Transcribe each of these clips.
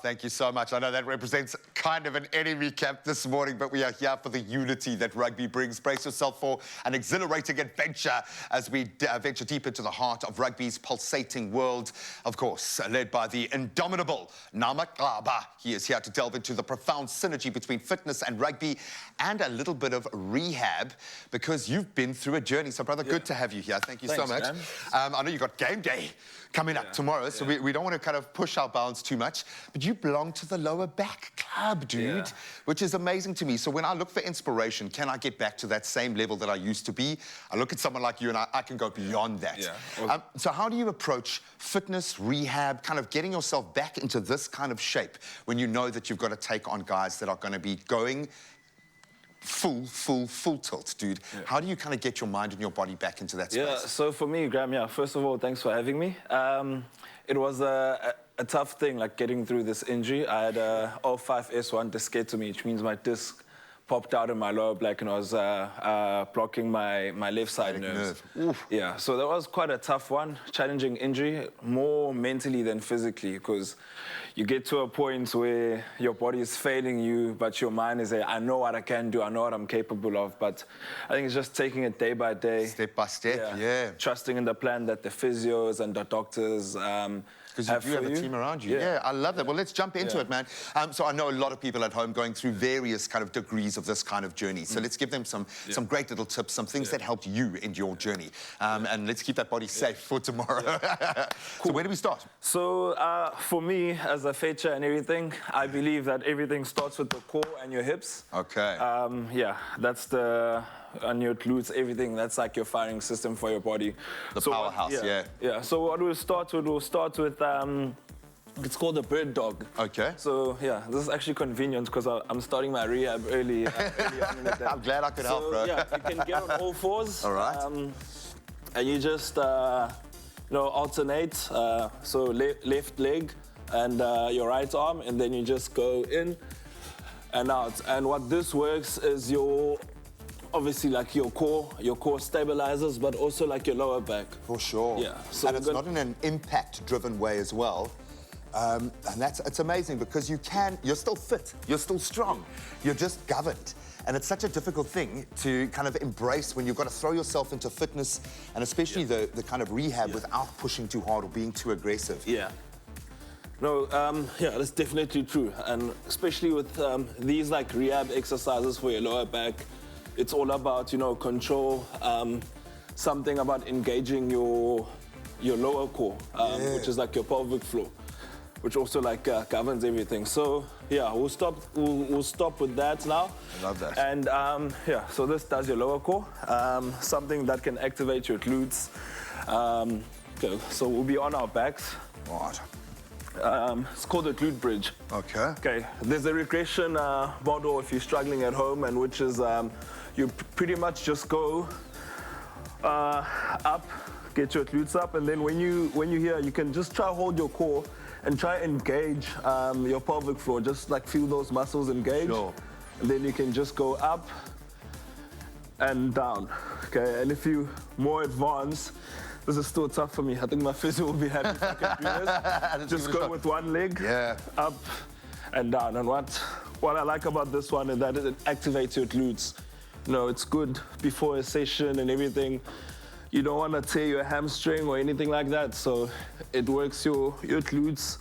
Thank you so much. I know that represents kind of an enemy camp this morning, but we are here for the unity that rugby brings. Brace yourself for an exhilarating adventure as we venture deep into the heart of rugby's pulsating world. Of course, led by the indomitable Xaba. He is here to delve into the profound synergy between fitness and rugby and a little bit of rehab, because you've been through a journey. So, brother, good to have you here. Thank you so much. I know you've got game day coming up tomorrow, so we don't want to kind of push our bounds too much. But you belong to the lower back club, dude, which is amazing to me. So when I look for inspiration, can I get back to that same level that I used to be? I look at someone like you and I can go beyond that. So how do you approach fitness, rehab, kind of getting yourself back into this kind of shape when you know that you've got to take on guys that are going to be going full tilt, dude? How do you kind of get your mind and your body back into that space? So for me, Graham, first of all, thanks for having me. It was a tough thing, like getting through this injury. I had a 05S1 discectomy, which means my disc popped out in my lower back and I was blocking my left side nerves. Yeah, so that was quite a tough one, challenging injury, more mentally than physically, because you get to a point where your body is failing you, but your mind is I know what I can do, I know what I'm capable of. But I think it's just taking it day by day. Step by step, Trusting in the plan that the physios and the doctors because you do have a team around you. Yeah, I love that. Well, let's jump into it, man. So I know a lot of people at home going through various kind of degrees of this kind of journey. So let's give them some great little tips, some things that helped you in your journey. And let's keep that body safe for tomorrow. So where do we start? So for me, as a feature and everything, I believe that everything starts with the core and your hips. Okay. That's the... and your glutes, everything, that's like your firing system for your body. The powerhouse, Yeah, so what we'll start with, it's called the bird dog. Okay. So, this is actually convenient because I'm starting my rehab early on in the day. I'm glad I could help, bro. Yeah, you can get on all fours. All right. And you just, alternate. So left leg and your right arm, and then you just go in and out. And what this works is obviously like your core stabilizers, but also like your lower back. For sure. Yeah. So and it's not in an impact-driven way as well. And it's amazing because you're still fit, you're still strong, you're just governed. And it's such a difficult thing to kind of embrace when you've got to throw yourself into fitness and especially the kind of rehab without pushing too hard or being too aggressive. Yeah. No, that's definitely true. And especially with these like rehab exercises for your lower back, it's all about, control, something about engaging your lower core, which is like your pelvic floor, which also like governs everything. So we'll stop with that now. I love that. And so this does your lower core, something that can activate your glutes. Okay, so we'll be on our backs. Right. It's called a glute bridge. Okay. Okay, there's a regression model if you're struggling at home, and which is you pretty much just go up, get your glutes up, and then when you're here, you can just try hold your core and try engage your pelvic floor. Just like feel those muscles engage. Sure. And then you can just go up and down. Okay, and if you more advanced, this is still tough for me. I think my physio will be happy if I can do this. Just go with one leg, up and down. And what I like about this one is that it activates your glutes. It's good before a session and everything. You don't want to tear your hamstring or anything like that. So it works your glutes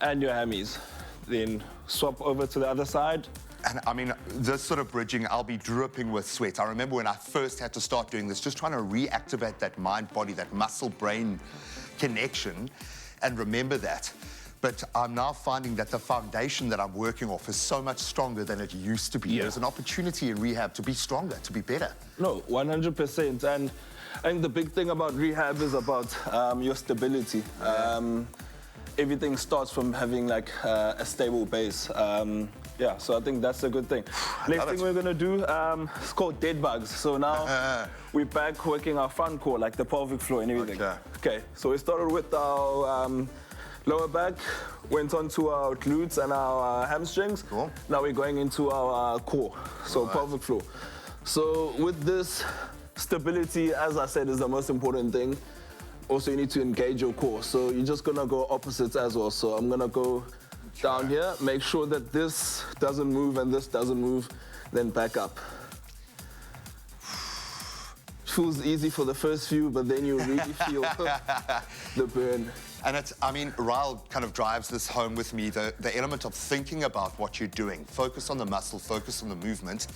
and your hammies. Then swap over to the other side. And I mean, this sort of bridging, I'll be dripping with sweat. I remember when I first had to start doing this, just trying to reactivate that mind-body, that muscle-brain connection, and remember that. But I'm now finding that the foundation that I'm working off is so much stronger than it used to be. There's an opportunity in rehab to be stronger, to be better. No, 100%. And I think the big thing about rehab is about your stability. Everything starts from having like a stable base. So I think that's a good thing. Next thing we're gonna do, it's called dead bugs. So now we're back working our front core, like the pelvic floor and everything. Okay, so we started with our lower back, went on to our glutes and our hamstrings. Cool. Now we're going into our core, so pelvic floor. So with this, stability, as I said, is the most important thing. Also, you need to engage your core. So you're just gonna go opposites as well. So I'm gonna go down here. Make sure that this doesn't move and this doesn't move, then back up. Feels easy for the first few, but then you really feel the burn. And it's, I mean, Ryle kind of drives this home with me, the element of thinking about what you're doing. Focus on the muscle, focus on the movement.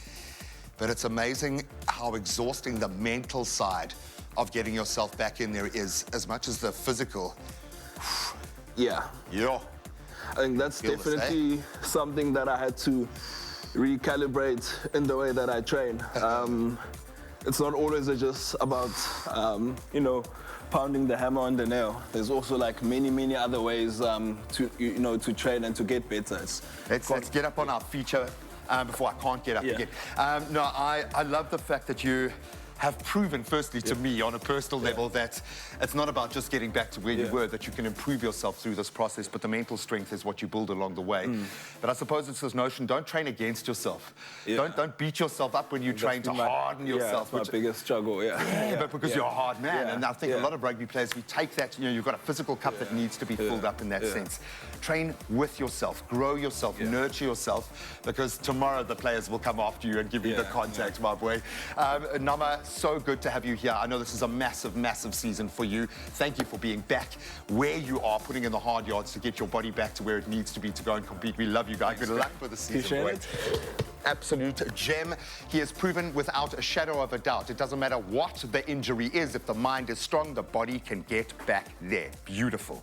But it's amazing how exhausting the mental side of getting yourself back in there is, as much as the physical. Yeah. Yeah. I think that's definitely something that I had to recalibrate in the way that I train. It's not always just about, you know, pounding the hammer on the nail. There's also like many other ways to train and to get better. Let's get up on our feature before I can't get up again. No, I love the fact that you have proven, firstly, to me on a personal level, that it's not about just getting back to where you were, that you can improve yourself through this process, but the mental strength is what you build along the way. But I suppose it's this notion, don't train against yourself. Don't beat yourself up when you train to harden yourself. That's my biggest struggle, but because you're a hard man. And I think a lot of rugby players, we take that, you know, you've got a physical cup that needs to be filled up in that sense. Train with yourself, grow yourself, nurture yourself, because tomorrow the players will come after you and give you the contact, my boy. Nama, so good to have you here. I know this is a massive season for you. Thank you for being back where you are, putting in the hard yards to get your body back to where it needs to be to go and compete. We love you guys. Good luck for the season, boy. Absolute gem. He has proven without a shadow of a doubt, it doesn't matter what the injury is, if the mind is strong, the body can get back there. Beautiful.